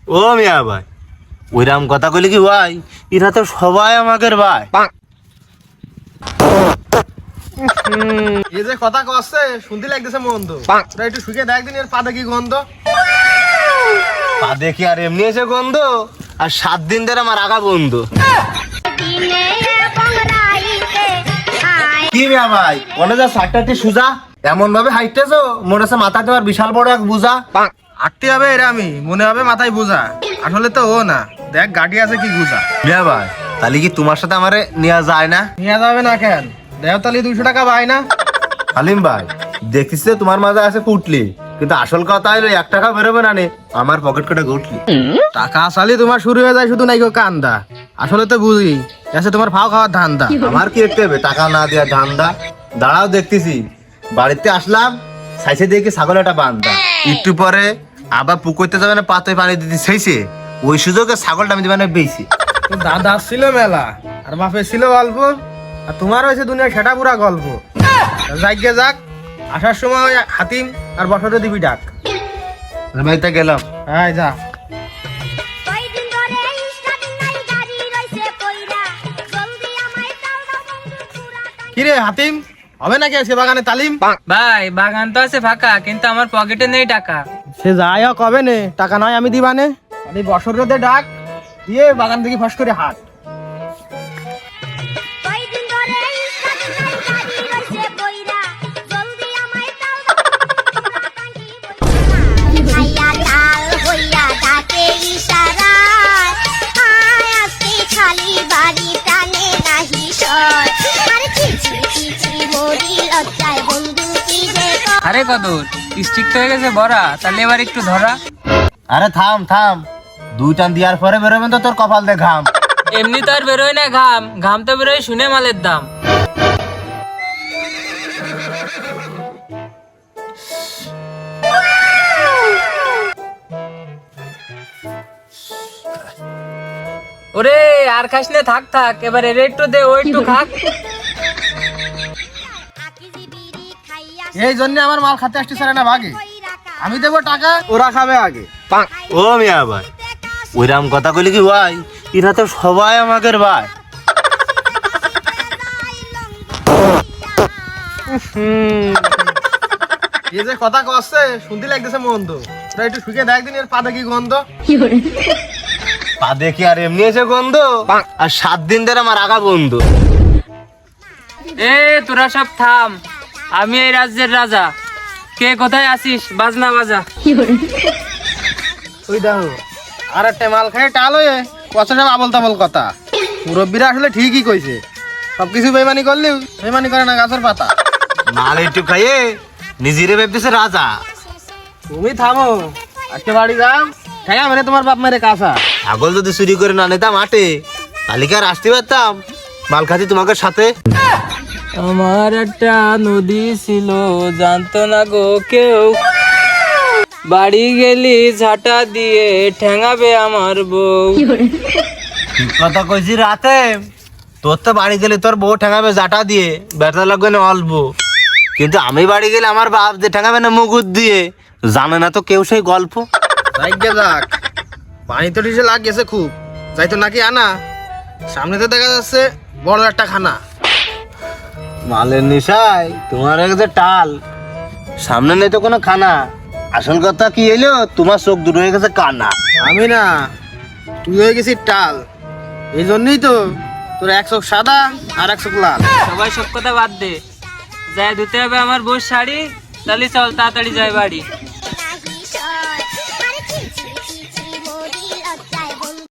ও মিয়া ভাই, ওইরাম কথা কইলে কি ভাই? এরা তো সবাই আমাদের ভাই। এই যে কথা কচ্ছে শুনতে লাগতেছে মন্দ, তোরা একটু শুকে দেখ দিন এর পাদে কি গন্ধ। পা দেখি আর এমনি এসে গন্ধ, আর 7 দিন ধরে আমার আগা বন্ধ। কি মিয়া ভাই, মনে যা সাতটাটি সুজা এমন ভাবে হাইটেছো মনে হচ্ছে মাথা তোমার বিশাল বড় এক বুঝা। আটতে হবে এরা, আমি মনে হবে মাথায় বোঝা, আসলে তো ও না। দেখ গাড়ি আছে কি বুঝা। মিয়া ভাই, তাহলে কি তোমার সাথে আমারে নেওয়া যায় না? নিয়ে যাবে না কেন? দেওতালি 200 টাকা পাই না। হালিম ভাই, দেখছিস তো তোমার মাঝে আছে পুটলি, কিন্তু আসল কথা হলো 1 টাকা বেরোবে না নে আমার পকেট কেটে ঘুটলি। টাকা আসালি তোমার শুরু হয়ে যায় শুধু নাইকো কান্দা, আসলে তো বুঝি আছে তোমার ফাও খাওয়ার ধান্দা। আমার কি দেখতে হবে টাকা না দেওয়া ধান্দা? দাঁড়াও দেখতেছি, বাড়িতে আসলাম সাইসে দেখি ছাগল একটা বান্ধা, একটু পরে আবার পুকুরতে যাবে না পাতে পানি দিতে চাইছে, ওই সুযোগে ছাগলটা আমি দিবানে বেশি। তো দাদা ছিল মেলা আর বাপে ছিল অল্প, আর তোমার হয়েছে দুনিয়া সেটা পুরা গল্প। যাইগে যাক, আসার সময় ওই হাতিম আর বসরে দিবি ডাক। বাড়িতে গেলাম। হ্যাঁ যা। কিরে হাতিম, হবে নাকি আজকে বাগানে তালিম? ভাই বাগান তো আছে ফাঁকা, কিন্তু আমার পকেটে নেই টাকা। সে যাই হোক হবে নে, টাকা নয় আমি দিবানে। আমি বসরতে ডাক দিয়ে বাগান থেকে ফস করে হাট। আরে কদর, স্টিক তো হয়ে গেছে ভরা, তাহলে এবার একটু ধরা। আরে থাম থাম, 2 টান দেওয়ার পরে বেরোবেন তো তোর কপাল দে ঘাম। এমনি তো আর বেরোয় না ঘাম, ঘাম তো বেরোয় শুনে মালের দাম। ওরে আর খাস নে, থাক থাক, এবার এর একটু দে, ও একটু খাক। এই জন্য আমার মাল খাতে আসতে চায় না ভাগে, আমি দেবো টাকা ওরা খাবে আগে। ও মিয়া ভাই, ওইরাম কথা কইলে কি ভাই? এরা তো সবাই আমাদের ভাই। এই যে কথা কচ্ছে শুনতে লাগতেছে মন্দ, তোরা একটু শুকে দেখ দিন এর পাদে কি গন্ধ। পা দেখি আর এমনি এসে গন্ধ, আর 7 দিন ধরে আমার আগা বন্ধ। এ তোরা সব থাম, আমি এই রাজ্যের রাজা। কে কোথায় আসিস, বাজনা বাজা। ওই দেখো আর একটা মাল খাই টাল হয়ে কত সব আবল তাবল কথা। মুরব্বীরা আসলে ঠিকই কইছে, সবকিছু বেমানি করলেও বেমানি করে না গাছের পাতা। মাল একটু খাইয়ে নিজেরে ভেবতেছে রাজা। তুমি থামো, আজকে বাড়ি যাও, খাইয়া মেরে তোমার বাপ মেরে কাঁচা। ছাগল যদি চুরি করে না নিতাম আটে, তাহলে কি আর আসতে পারতাম মাল খাচ্ছি তোমাকে সাথে? আমার একটা নদী ছিল, জানতো না গো কেউ, বাড়ি গেলি ঝাঁটা দিয়ে ঠেঙাবে আমার বউ। ঠিক কথা কইছি রাতে, তোর তো বাড়ি গেলে তোর বউ ঠেঙাবে জাটা দিয়ে, ব্যথা লাগবে না অল্প, কিন্তু আমি বাড়ি গেলে আমার বাপ যে ঠেঙাবে না মুগুর দিয়ে, জানে না তো কেউ সেই গল্প। যাইগে যাক, পানি তো ডিসে লাগ গেছে খুব, যাইতো নাকি আনা, সামনে তো দেখা যাচ্ছে বড় একটা খানা। মালের নিশায় তোমার যে টাল, সামনে নেই তো কোনো খানা, আসল কথা কি এলো তোমার চোখ দুটো হয়ে গেছে কানা। আমি না, তুই হয়ে গেছিস টাল, এই জন্যই তো তোর 1 চোখ সাদা আর 1 চোখ লাল। সবাই সব কথা বাদ দে, যাই ধুতে হবে আমার বউর শাড়ি, তাহলে চল তাড়াতাড়ি যাই বাড়ি।